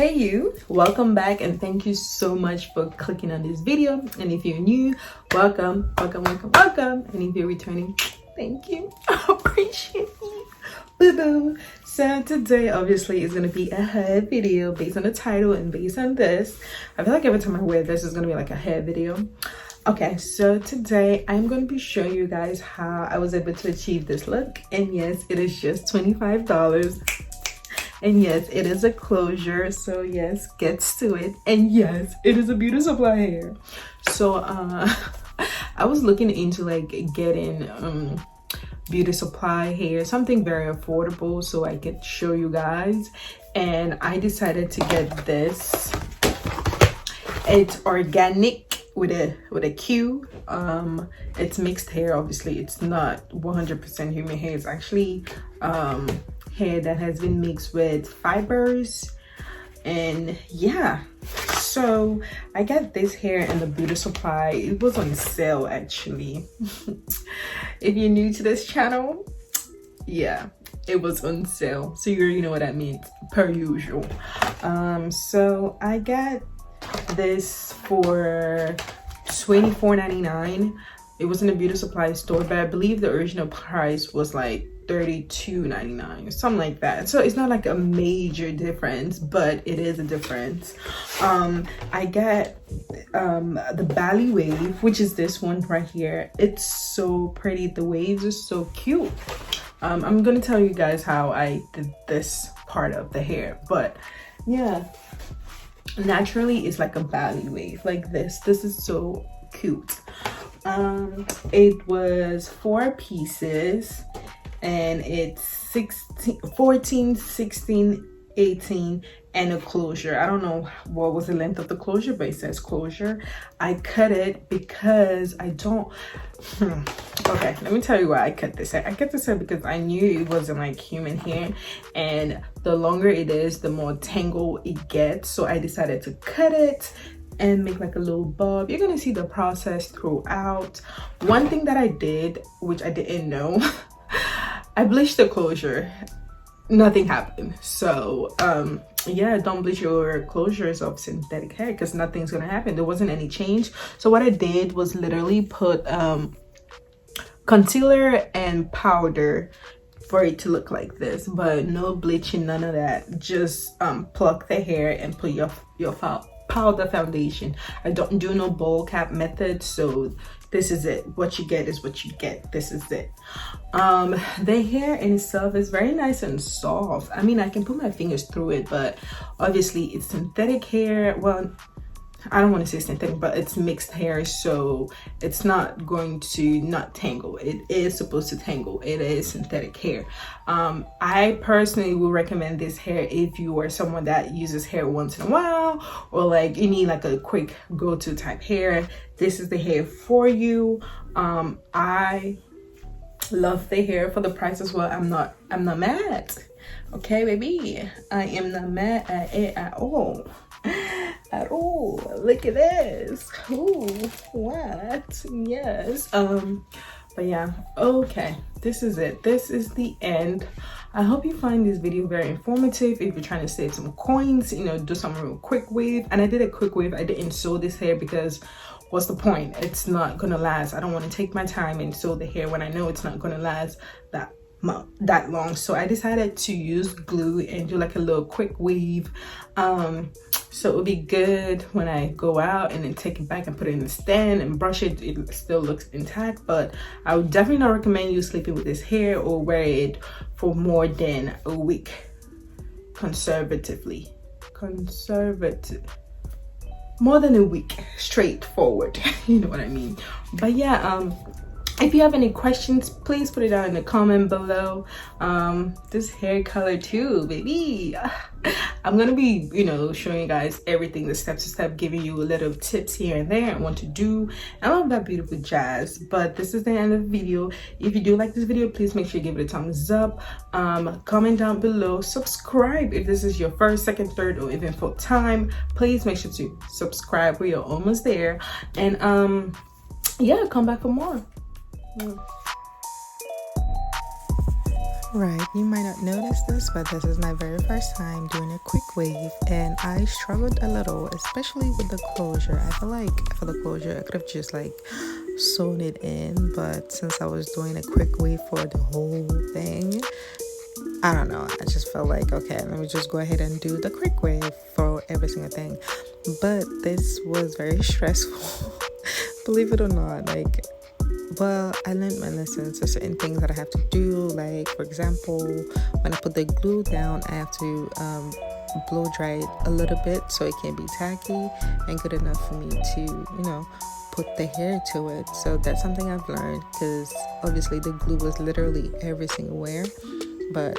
Hey you, welcome back and thank you so much for clicking on this video. And if you're new, welcome. And if you're returning, thank you. I appreciate you. Boo-boo. So today obviously is going to be a hair video based on the title and based on this. I feel like every time I wear this is going to be like a hair video. Okay, so today I'm going to be showing you guys how I was able to achieve this look. And yes, it is just $25. And yes, it is a closure, so yes, gets to it. And yes, it is a beauty supply hair. So I was looking into like getting beauty supply hair, something very affordable so I could show you guys. And I decided to get this. It's organic with a Q. It's mixed hair. Obviously it's not 100% human hair. It's actually hair that has been mixed with fibers. And yeah, so I got this hair in the beauty supply. It was on sale actually. If you're new to this channel, yeah, it was on sale, so you already know what that means, per usual. So I got this for $24.99. It was in a beauty supply store, but I believe the original price was like $32.99 or something like that. So it's not like a major difference, but it is a difference. I got the Bali wave, which is this one right here. It's so pretty. The waves are so cute. I'm gonna tell you guys how I did this part of the hair, but yeah, naturally it's like a Bali wave like this. This is so cute. It was 4 pieces and it's 14, 16, 18 and a closure. I don't know what was the length of the closure, but it says closure. I cut it because I don't okay, let me tell you why I cut this hair. I cut this hair because I knew it wasn't like human hair, and the longer it is, the more tangled it gets. So I decided to cut it and make like a little bob. You're gonna see the process throughout. One thing that I did, which I didn't know, I bleached the closure. Nothing happened. So yeah, don't bleach your closures of synthetic hair because nothing's gonna happen. There wasn't any change. So what I did was literally put concealer and powder for it to look like this, but no bleaching, none of that. Just pluck the hair and put your powder foundation. I don't do no bowl cap method, so this is it. What you get is what you get. This is it. The hair in itself is very nice and soft. I mean, I can put my fingers through it, but obviously it's synthetic hair. Well, I don't want to say synthetic, but it's mixed hair, so it's not going to not tangle. It is supposed to tangle. It is synthetic hair. I personally will recommend this hair if you are someone that uses hair once in a while, or like you need like a quick go-to type hair. This is the hair for you. I love the hair for the price as well. I'm not mad. Okay, baby, I am not mad at it at all. At all. Look at this. Ooh, what? Yes. But yeah, okay, this is it. This is the end. I hope you find this video very informative. If you're trying to save some coins, you know, do some real quick wave. And I did a quick wave. I didn't sew this hair because what's the point? It's not gonna last. I don't want to take my time and sew the hair when I know it's not gonna last that long. So I decided to use glue and do like a little quick weave, so it would be good when I go out and then take it back and put it in the stand and brush it. It still looks intact, but I would definitely not recommend you sleeping with this hair or wear it for more than a week. Conservative, more than a week, straightforward. You know what I mean. But yeah, if you have any questions, please put it down in the comment below. This hair color too, baby. I'm gonna be, you know, showing you guys everything, the step to step, giving you a little tips here and there and what to do and all of that beautiful jazz. But this is the end of the video. If you do like this video, please make sure you give it a thumbs up. Comment down below, subscribe if this is your first, second, third, or even fourth time. Please make sure to subscribe. We are almost there. And yeah, come back for more. Alright, you might not notice this, but this is my very first time doing a quick wave, and I struggled a little, especially with the closure. I feel like for the closure I could have just like sewn it in, but since I was doing a quick wave for the whole thing, I don't know, I just felt like, okay, let me just go ahead and do the quick wave for every single thing. But this was very stressful. Believe it or not, like, well, I learned my lessons. There's certain things that I have to do, like for example, when I put the glue down, I have to blow dry it a little bit so it can be tacky and good enough for me to, put the hair to it. So that's something I've learned, because obviously the glue was literally every single where, but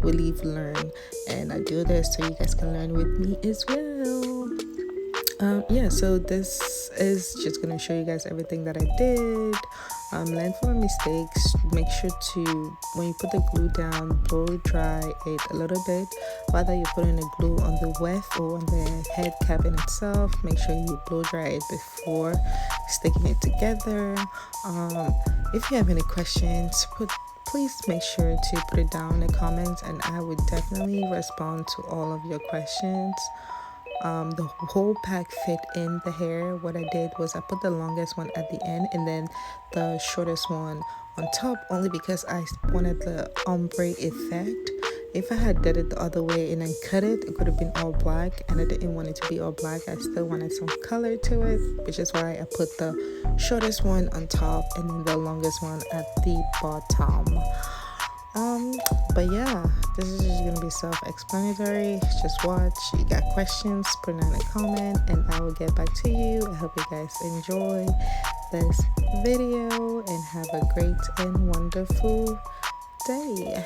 we learn, and I do this so you guys can learn with me as well. Yeah, so this is just gonna show you guys everything that I did, learn from my mistakes. Make sure to, when you put the glue down, blow dry it a little bit. Whether you're putting the glue on the weft or on the head cap in itself, make sure you blow dry it before sticking it together. If you have any questions, please make sure to put it down in the comments, and I would definitely respond to all of your questions. The whole pack fit in the hair. What I did was I put the longest one at the end and then the shortest one on top, only because I wanted the ombre effect. If I had did it the other way and then cut it, it could have been all black, and I didn't want it to be all black. I still wanted some color to it, which is why I put the shortest one on top and then the longest one at the bottom. But yeah, this is just gonna be self-explanatory. Just watch. You got questions, put it in a comment and I will get back to you. I hope you guys enjoy this video and have a great and wonderful day.